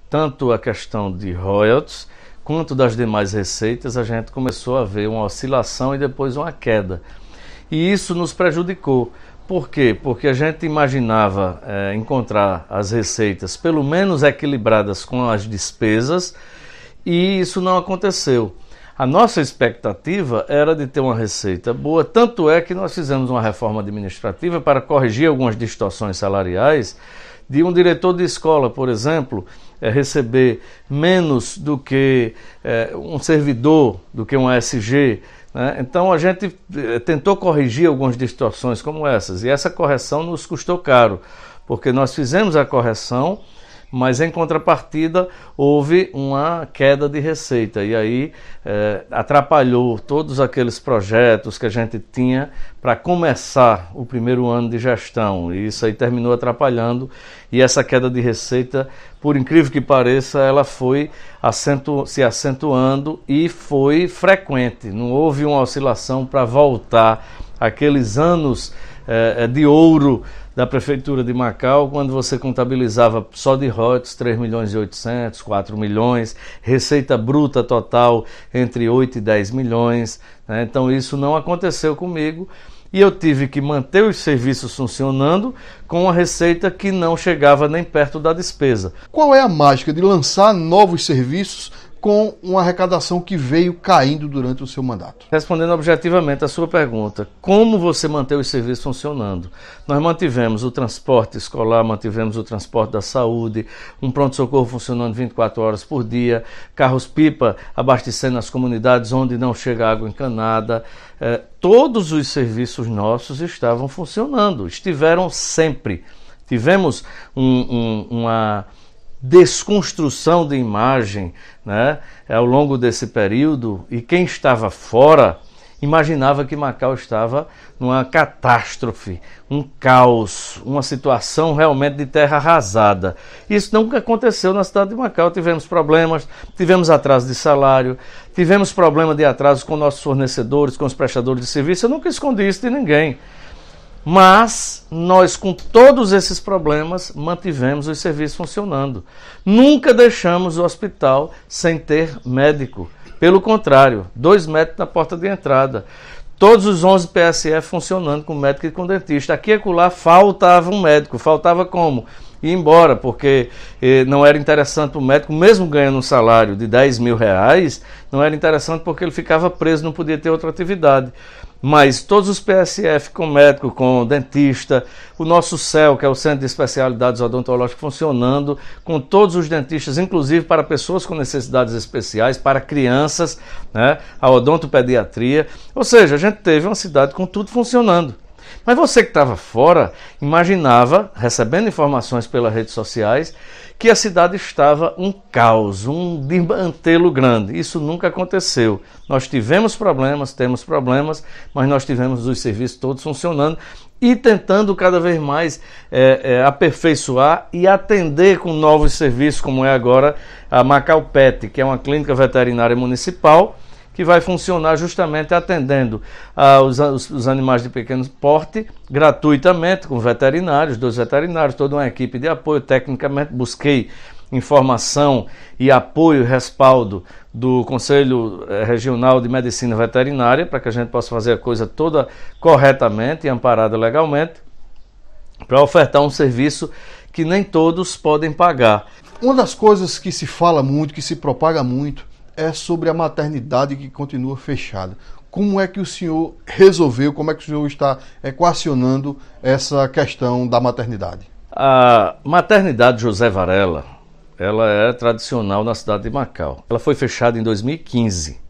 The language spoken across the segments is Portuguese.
tanto a questão de royalties quanto das demais receitas, a gente começou a ver uma oscilação e depois uma queda. E isso nos prejudicou. Por quê? Porque a gente imaginava encontrar as receitas pelo menos equilibradas com as despesas e isso não aconteceu. A nossa expectativa era de ter uma receita boa, tanto é que nós fizemos uma reforma administrativa para corrigir algumas distorções salariais de um diretor de escola, por exemplo, receber menos do que um servidor, do que um ASG, né? Então a gente tentou corrigir algumas distorções como essas, e essa correção nos custou caro, porque nós fizemos a correção, mas em contrapartida houve uma queda de receita e aí atrapalhou todos aqueles projetos que a gente tinha para começar o primeiro ano de gestão, e isso aí terminou atrapalhando, e essa queda de receita, por incrível que pareça, ela foi se acentuando e foi frequente, não houve uma oscilação para voltar àqueles anos de ouro da Prefeitura de Macau, quando você contabilizava só de royalties 3 milhões e 800, 4 milhões, receita bruta total entre 8 e 10 milhões, né? Então isso não aconteceu comigo e eu tive que manter os serviços funcionando com uma receita que não chegava nem perto da despesa. Qual é a mágica de lançar novos serviços com uma arrecadação que veio caindo durante o seu mandato? Respondendo objetivamente a sua pergunta, como você manter os serviços funcionando? Nós mantivemos o transporte escolar, mantivemos o transporte da saúde, um pronto-socorro funcionando 24 horas por dia, carros-pipa abastecendo as comunidades onde não chega água encanada. Todos os serviços nossos estavam funcionando, estiveram sempre. Tivemos uma desconstrução de imagem, né, ao longo desse período, e quem estava fora imaginava que Macau estava numa catástrofe, um caos, uma situação realmente de terra arrasada. Isso nunca aconteceu na cidade de Macau. Tivemos problemas, tivemos atraso de salário, tivemos problema de atraso com nossos fornecedores, com os prestadores de serviço. Eu nunca escondi isso de ninguém. Mas nós, com todos esses problemas, mantivemos os serviços funcionando. Nunca deixamos o hospital sem ter médico. Pelo contrário, 2 médicos na porta de entrada. Todos os 11 PSF funcionando com médico e com dentista. Aqui e acolá faltava um médico. Faltava como? Ir embora, porque não era interessante o médico, mesmo ganhando um salário de 10 mil reais, não era interessante porque ele ficava preso, não podia ter outra atividade. Mas todos os PSF com médico, com dentista, o nosso CEL, que é o Centro de Especialidades Odontológicas, funcionando, com todos os dentistas, inclusive para pessoas com necessidades especiais, para crianças, né, a odontopediatria. Ou seja, a gente teve uma cidade com tudo funcionando. Mas você que estava fora, imaginava, recebendo informações pelas redes sociais, que a cidade estava um caos, um desmantelo grande. Isso nunca aconteceu. Nós tivemos problemas, temos problemas, mas nós tivemos os serviços todos funcionando e tentando cada vez mais aperfeiçoar e atender com novos serviços, como é agora a Macau Pet, que é uma clínica veterinária municipal, que vai funcionar justamente atendendo os animais de pequeno porte gratuitamente, com veterinários, 2 veterinários, toda uma equipe de apoio. Tecnicamente busquei informação e apoio e respaldo do Conselho Regional de Medicina Veterinária para que a gente possa fazer a coisa toda corretamente e amparada legalmente, para ofertar um serviço que nem todos podem pagar. Uma das coisas que se fala muito, que se propaga muito, é sobre a maternidade que continua fechada. Como é que o senhor resolveu, como é que o senhor está equacionando essa questão da maternidade? A maternidade José Varela, ela é tradicional na cidade de Macau. Ela foi fechada em 2015.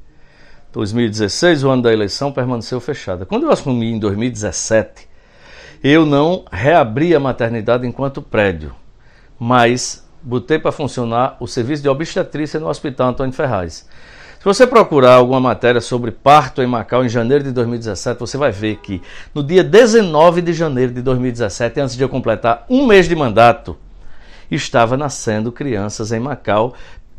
2016, o ano da eleição, permaneceu fechada. Quando eu assumi em 2017, eu não reabri a maternidade enquanto prédio, mas botei para funcionar o serviço de obstetrícia no Hospital Antônio Ferraz. Se você procurar alguma matéria sobre parto em Macau em janeiro de 2017, você vai ver que no dia 19 de janeiro de 2017, antes de eu completar um mês de mandato, estava nascendo crianças em Macau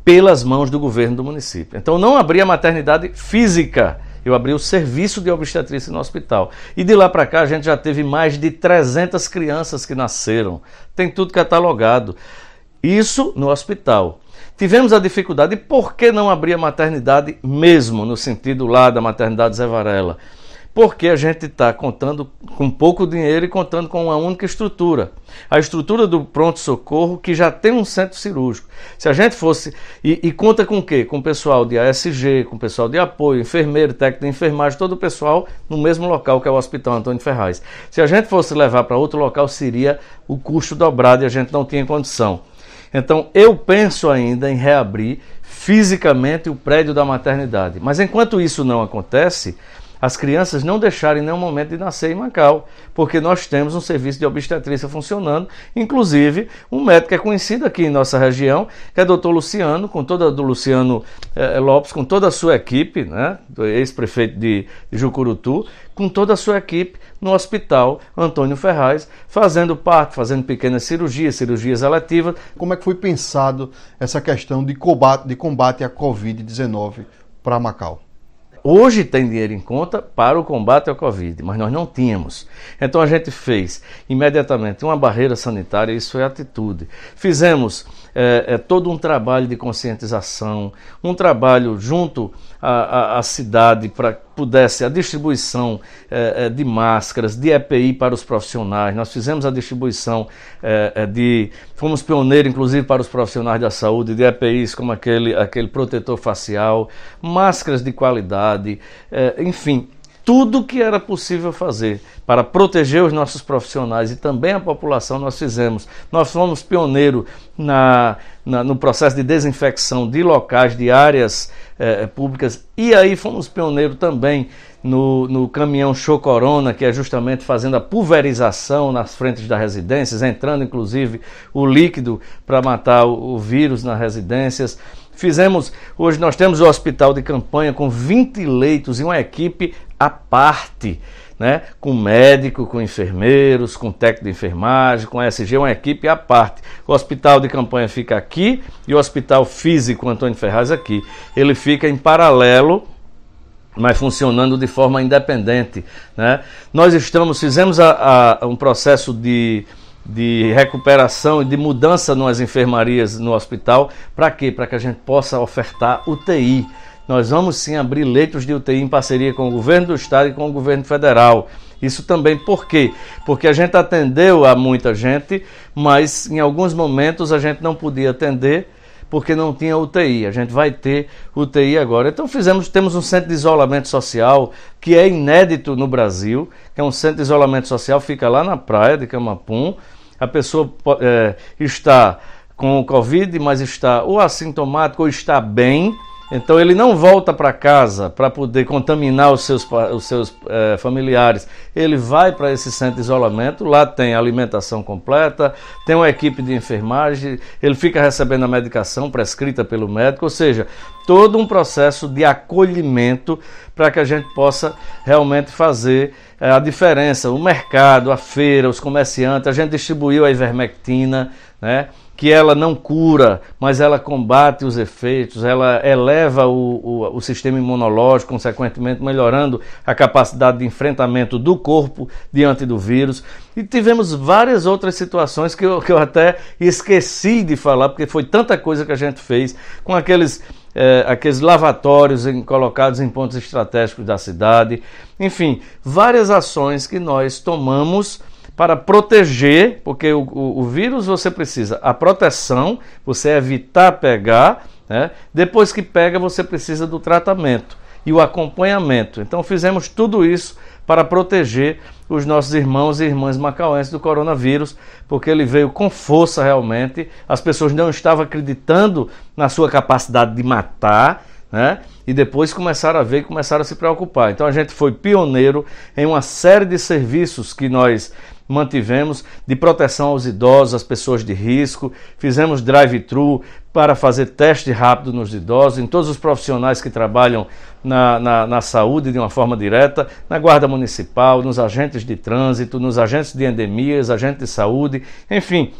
pelas mãos do governo do município. Então não abri a maternidade física, eu abri o serviço de obstetrícia no hospital. E de lá para cá a gente já teve mais de 300 crianças que nasceram. Tem tudo catalogado. Isso no hospital. Tivemos a dificuldade, por que não abrir a maternidade mesmo, no sentido lá da maternidade Zé Varela? Porque a gente está contando com pouco dinheiro e contando com uma única estrutura. A estrutura do pronto-socorro, que já tem um centro cirúrgico. Se a gente fosse... E conta com o quê? Com o pessoal de ASG, com o pessoal de apoio, enfermeiro, técnico de enfermagem, todo o pessoal no mesmo local que é o Hospital Antônio Ferraz. Se a gente fosse levar para outro local, seria o custo dobrado e a gente não tinha condição. Então, eu penso ainda em reabrir fisicamente o prédio da maternidade. Mas enquanto isso não acontece, as crianças não deixarem em nenhum momento de nascer em Macau, porque nós temos um serviço de obstetrícia funcionando, inclusive um médico que é conhecido aqui em nossa região, que é o Dr. Luciano, do Luciano Lopes, com toda a sua equipe, né, do ex-prefeito de Jucurutu, com toda a sua equipe no Hospital Antônio Ferraz, fazendo parto, fazendo pequenas cirurgias eletivas. Como é que foi pensado essa questão de combate à Covid-19 para Macau? Hoje tem dinheiro em conta para o combate ao Covid, mas nós não tínhamos. Então a gente fez imediatamente uma barreira sanitária, isso é atitude. Fizemos todo um trabalho de conscientização, um trabalho junto à cidade para que pudesse a distribuição de máscaras, de EPI para os profissionais. Nós fizemos a distribuição fomos pioneiros inclusive para os profissionais da saúde, de EPIs como aquele protetor facial, máscaras de qualidade, enfim, tudo que era possível fazer para proteger os nossos profissionais e também a população nós fizemos. Nós fomos pioneiros no processo de desinfecção de locais, de áreas públicas, e aí fomos pioneiros também no caminhão Show Corona, que é justamente fazendo a pulverização nas frentes das residências, entrando inclusive o líquido para matar o vírus nas residências. Hoje nós temos o hospital de campanha com 20 leitos e uma equipe à parte, né? Com médico, com enfermeiros, com técnico de enfermagem, com SG, uma equipe à parte. O hospital de campanha fica aqui e o hospital físico Antônio Ferraz aqui. Ele fica em paralelo, mas funcionando de forma independente, né? Nós fizemos um processo de recuperação e de mudança nas enfermarias no hospital. Para quê? Para que a gente possa ofertar UTI. Nós vamos sim abrir leitos de UTI em parceria com o governo do estado e com o governo federal. Isso também por quê? Porque a gente atendeu a muita gente, mas em alguns momentos a gente não podia atender porque não tinha UTI. A gente vai ter UTI agora. Então temos um centro de isolamento social que é inédito no Brasil, que é um centro de isolamento social, fica lá na praia de Camapum. A pessoa está com o Covid, mas está ou assintomático ou está bem. Então ele não volta para casa para poder contaminar os seus familiares. Ele vai para esse centro de isolamento, lá tem alimentação completa, tem uma equipe de enfermagem, ele fica recebendo a medicação prescrita pelo médico, ou seja, todo um processo de acolhimento para que a gente possa realmente fazer a diferença. O mercado, a feira, os comerciantes, a gente distribuiu a ivermectina, né? Que ela não cura, mas ela combate os efeitos, ela eleva o sistema imunológico, consequentemente melhorando a capacidade de enfrentamento do corpo diante do vírus. E tivemos várias outras situações que eu até esqueci de falar, porque foi tanta coisa que a gente fez com aqueles lavatórios colocados em pontos estratégicos da cidade. Enfim, várias ações que nós tomamos para proteger, porque o vírus você precisa a proteção, você evitar pegar, né? Depois que pega você precisa do tratamento e o acompanhamento. Então fizemos tudo isso para proteger os nossos irmãos e irmãs macauenses do coronavírus, porque ele veio com força realmente, as pessoas não estavam acreditando na sua capacidade de matar, né? E depois começaram a ver e começaram a se preocupar. Então a gente foi pioneiro em uma série de serviços que nós mantivemos de proteção aos idosos, às pessoas de risco. Fizemos drive-thru para fazer teste rápido nos idosos, em todos os profissionais que trabalham na saúde de uma forma direta, na Guarda Municipal, nos agentes de trânsito, nos agentes de endemias, agentes de saúde, enfim,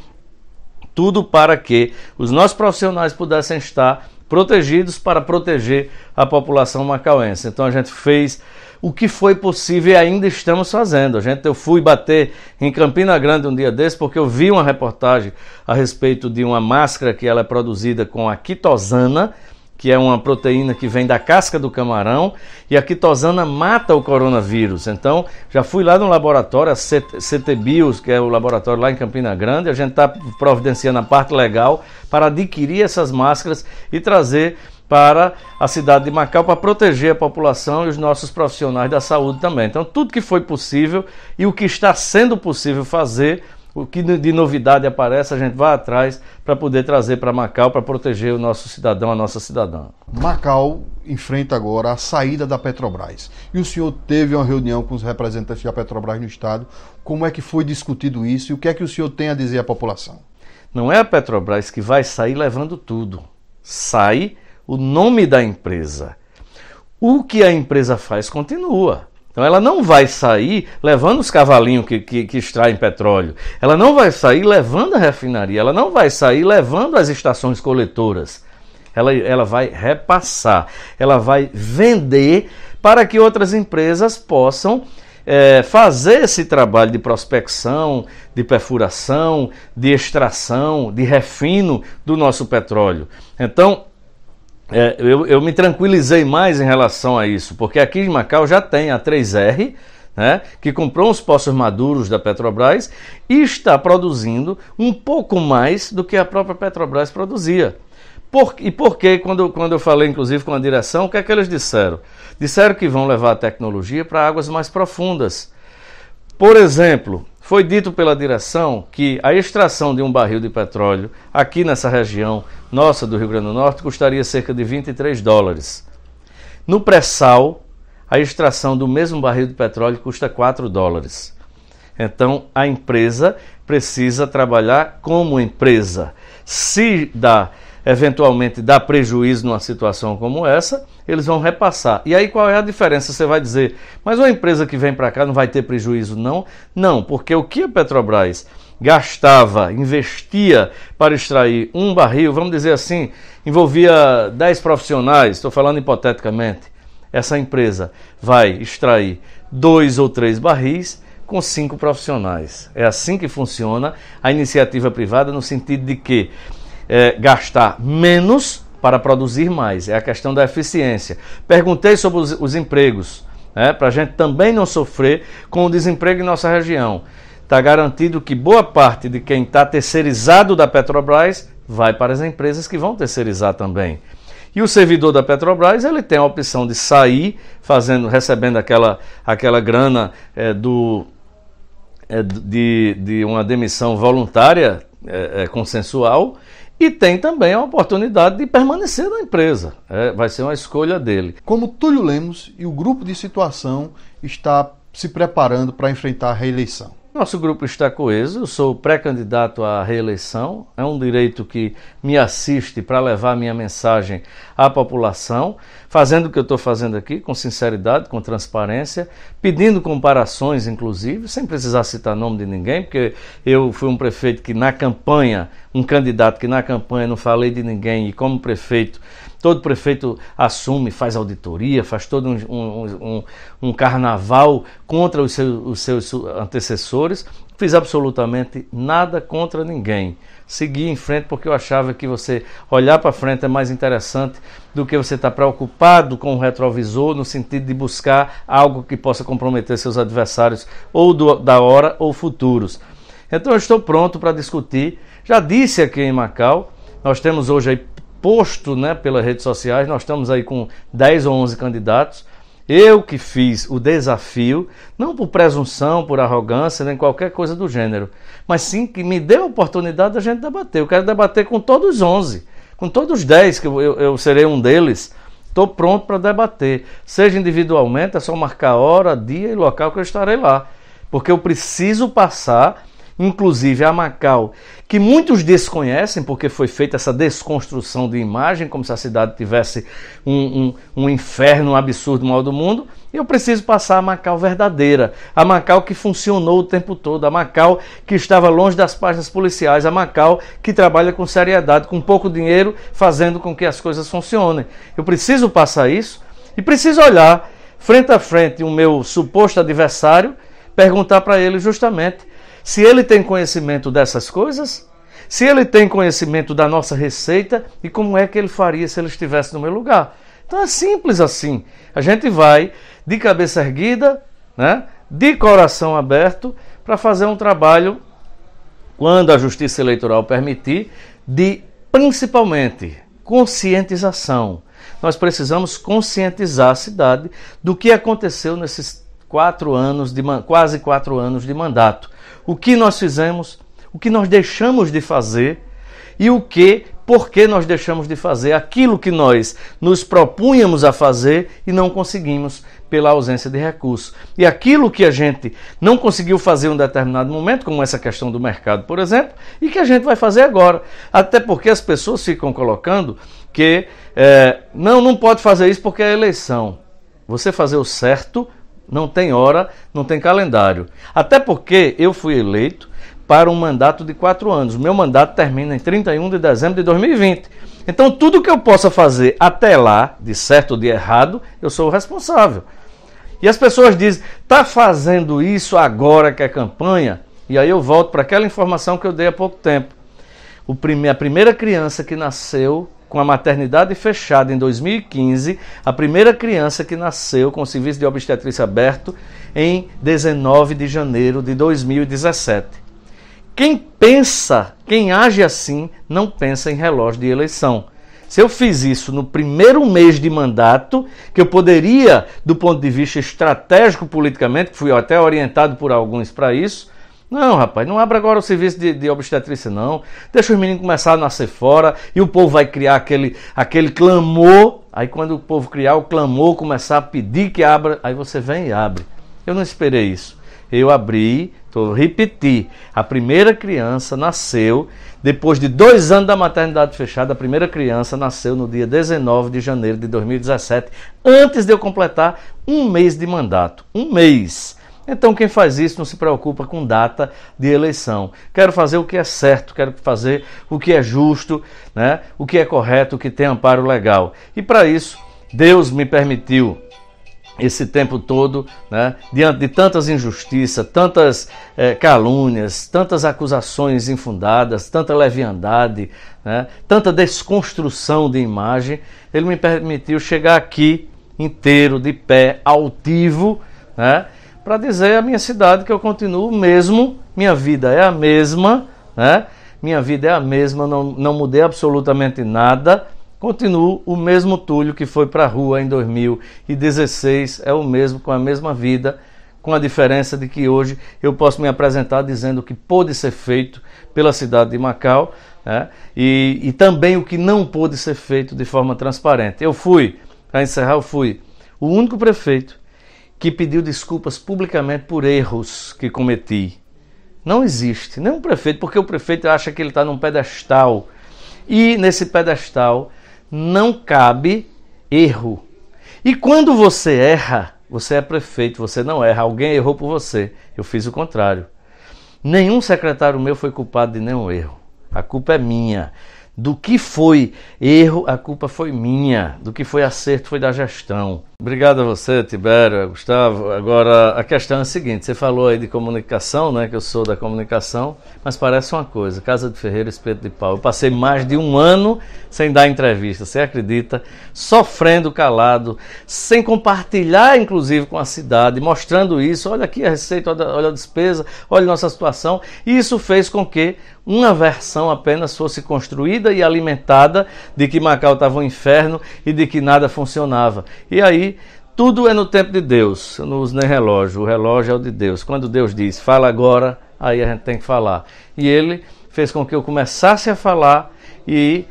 tudo para que os nossos profissionais pudessem estar protegidos para proteger a população macauense. Então a gente fez o que foi possível e ainda estamos fazendo. Eu fui bater em Campina Grande um dia desse porque eu vi uma reportagem a respeito de uma máscara que ela é produzida com a quitosana, que é uma proteína que vem da casca do camarão, e a quitosana mata o coronavírus. Então, já fui lá no laboratório, a CT Bios, que é o laboratório lá em Campina Grande, a gente está providenciando a parte legal para adquirir essas máscaras e trazer para a cidade de Macau para proteger a população e os nossos profissionais da saúde também. Então, tudo que foi possível e o que está sendo possível fazer, o que de novidade aparece, a gente vai atrás para poder trazer para Macau, para proteger o nosso cidadão, a nossa cidadã. Macau enfrenta agora a saída da Petrobras. E o senhor teve uma reunião com os representantes da Petrobras no estado. Como é que foi discutido isso e o que é que o senhor tem a dizer à população? Não é a Petrobras que vai sair levando tudo. Sai o nome da empresa. O que a empresa faz continua. Então ela não vai sair levando os cavalinhos que extraem petróleo. Ela não vai sair levando a refinaria. Ela não vai sair levando as estações coletoras. Ela vai repassar. Ela vai vender para que outras empresas possam fazer esse trabalho de prospecção, de perfuração, de extração, de refino do nosso petróleo. Então, eu me tranquilizei mais em relação a isso, porque aqui em Macau já tem a 3R, né, que comprou os poços maduros da Petrobras e está produzindo um pouco mais do que a própria Petrobras produzia. E por que, quando eu falei inclusive com a direção, o que é que eles disseram? Disseram que vão levar a tecnologia para águas mais profundas. Por exemplo, foi dito pela direção que a extração de um barril de petróleo aqui nessa região nossa do Rio Grande do Norte custaria cerca de $23. No pré-sal, a extração do mesmo barril de petróleo custa $4. Então, a empresa precisa trabalhar como empresa. Se eventualmente dá prejuízo numa situação como essa, eles vão repassar. E aí qual é a diferença? Você vai dizer, mas uma empresa que vem para cá não vai ter prejuízo não? Não, porque o que a Petrobras gastava, investia para extrair um barril, vamos dizer assim, envolvia 10 profissionais, estou falando hipoteticamente, essa empresa vai extrair 2 ou 3 barris com 5 profissionais. É assim que funciona a iniciativa privada, no sentido de que gastar menos para produzir mais. É a questão da eficiência. Perguntei sobre os empregos, para a gente também não sofrer com o desemprego em nossa região. Está garantido que boa parte de quem está terceirizado da Petrobras vai para as empresas que vão terceirizar também. E o servidor da Petrobras, ele tem a opção de sair recebendo aquela grana de uma demissão voluntária, consensual, e tem também a oportunidade de permanecer na empresa. Vai ser uma escolha dele. Como Túlio Lemos e o grupo de situação está se preparando para enfrentar a reeleição? Nosso grupo está coeso, eu sou pré-candidato à reeleição, é um direito que me assiste para levar minha mensagem à população, fazendo o que eu estou fazendo aqui, com sinceridade, com transparência, pedindo comparações, inclusive, sem precisar citar nome de ninguém, porque eu fui um prefeito que na campanha, um candidato que na campanha não falei de ninguém, e como prefeito, todo prefeito assume, faz auditoria, faz todo um carnaval contra os seus antecessores. Fiz absolutamente nada contra ninguém. Segui em frente porque eu achava que você olhar para frente é mais interessante do que você estar preocupado com o retrovisor, no sentido de buscar algo que possa comprometer seus adversários ou da hora ou futuros. Então eu estou pronto para discutir. Já disse aqui em Macau, nós temos hoje aí posto, pelas redes sociais, nós estamos aí com 10 ou 11 candidatos. Eu que fiz o desafio, não por presunção, por arrogância, nem qualquer coisa do gênero, mas sim que me deu a oportunidade da gente debater. Eu quero debater com todos os 11, com todos os 10, que eu serei um deles. Estou pronto para debater, seja individualmente, é só marcar hora, dia e local que eu estarei lá, porque eu preciso passar, inclusive a Macau, que muitos desconhecem, porque foi feita essa desconstrução de imagem, como se a cidade tivesse um inferno, um absurdo mal do mundo, e eu preciso passar a Macau verdadeira, a Macau que funcionou o tempo todo, a Macau que estava longe das páginas policiais, a Macau que trabalha com seriedade, com pouco dinheiro, fazendo com que as coisas funcionem. Eu preciso passar isso e preciso olhar frente a frente, o meu suposto adversário, perguntar para ele justamente se ele tem conhecimento dessas coisas, se ele tem conhecimento da nossa receita e como é que ele faria se ele estivesse no meu lugar. Então é simples assim. A gente vai de cabeça erguida, né, de coração aberto, para fazer um trabalho, quando a Justiça Eleitoral permitir, de principalmente conscientização. Nós precisamos conscientizar a cidade do que aconteceu nesses quase 4 anos de mandato. O que nós fizemos, o que nós deixamos de fazer e por que nós deixamos de fazer aquilo que nós nos propunhamos a fazer e não conseguimos pela ausência de recursos. E aquilo que a gente não conseguiu fazer em um determinado momento, como essa questão do mercado, por exemplo, e que a gente vai fazer agora. Até porque as pessoas ficam colocando que não pode fazer isso porque é eleição. Você fazer o certo não tem hora, não tem calendário. Até porque eu fui eleito para um mandato de 4 anos. Meu mandato termina em 31 de dezembro de 2020. Então, tudo que eu possa fazer até lá, de certo ou de errado, eu sou o responsável. E as pessoas dizem, está fazendo isso agora que é campanha? E aí eu volto para aquela informação que eu dei há pouco tempo. A primeira criança que nasceu com a maternidade fechada em 2015, a primeira criança que nasceu com o serviço de obstetrícia aberto em 19 de janeiro de 2017. Quem age assim, não pensa em relógio de eleição. Se eu fiz isso no primeiro mês de mandato, que eu poderia, do ponto de vista estratégico politicamente, que fui até orientado por alguns para isso, não, rapaz, não abra agora o serviço de obstetrícia, não. Deixa os meninos começar a nascer fora e o povo vai criar aquele clamor. Aí quando o povo criar o clamor, começar a pedir que abra, aí você vem e abre. Eu não esperei isso. Eu abri, repeti, a primeira criança nasceu, depois de 2 anos da maternidade fechada, a primeira criança nasceu no dia 19 de janeiro de 2017, antes de eu completar 1 mês de mandato. 1 mês. Então quem faz isso não se preocupa com data de eleição. Quero fazer o que é certo, quero fazer o que é justo, né? O que é correto, o que tem amparo legal. E para isso, Deus me permitiu esse tempo todo, né, diante de tantas injustiças, tantas calúnias, tantas acusações infundadas, tanta leviandade, né, tanta desconstrução de imagem, Ele me permitiu chegar aqui inteiro, de pé, altivo, né, para dizer à minha cidade que eu continuo o mesmo, minha vida é a mesma, né, minha vida é a mesma, não mudei absolutamente nada. Continuo o mesmo Túlio que foi para a rua em 2016, é o mesmo, com a mesma vida, com a diferença de que hoje eu posso me apresentar dizendo o que pôde ser feito pela cidade de Macau, né? E também o que não pôde ser feito de forma transparente. Para encerrar, eu fui o único prefeito que pediu desculpas publicamente por erros que cometi. Não existe nenhum prefeito, porque o prefeito acha que ele está num pedestal, e nesse pedestal não cabe erro. E quando você erra, você é prefeito, você não erra, alguém errou por você. Eu fiz o contrário. Nenhum secretário meu foi culpado de nenhum erro. A culpa é minha. Do que foi erro, a culpa foi minha. Do que foi acerto, foi da gestão. Obrigado a você, Tibério, Gustavo. Agora, a questão é a seguinte, você falou aí de comunicação, né, que eu sou da comunicação, mas parece uma coisa, Casa de Ferreira, Espeto de Pau. Eu passei mais de 1 ano sem dar entrevista, você acredita? Sofrendo calado, sem compartilhar, inclusive, com a cidade, mostrando isso, olha aqui a receita, olha a despesa, olha a nossa situação. E isso fez com que uma versão apenas fosse construída e alimentada de que Macau estava um inferno e de que nada funcionava. E aí, tudo é no tempo de Deus. Eu não uso nem relógio, o relógio é o de Deus. Quando Deus diz, fala agora, aí a gente tem que falar. E Ele fez com que eu começasse a falar e,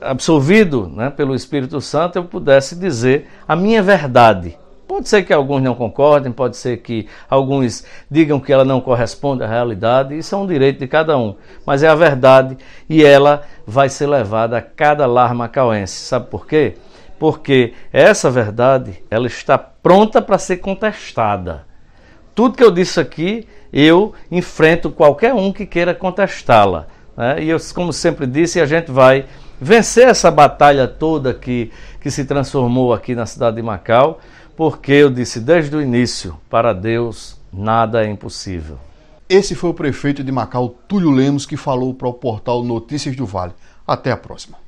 absolvido, né, pelo Espírito Santo, eu pudesse dizer a minha verdade. Pode ser que alguns não concordem, pode ser que alguns digam que ela não corresponde à realidade, isso é um direito de cada um, mas é a verdade e ela vai ser levada a cada lar macauense. Sabe por quê? Porque essa verdade, ela está pronta para ser contestada. Tudo que eu disse aqui, eu enfrento qualquer um que queira contestá-la, né? E eu, como sempre disse, a gente vai vencer essa batalha toda que se transformou aqui na cidade de Macau, porque eu disse desde o início, para Deus nada é impossível. Esse foi o prefeito de Macau, Túlio Lemos, que falou para o portal Notícias do Vale. Até a próxima.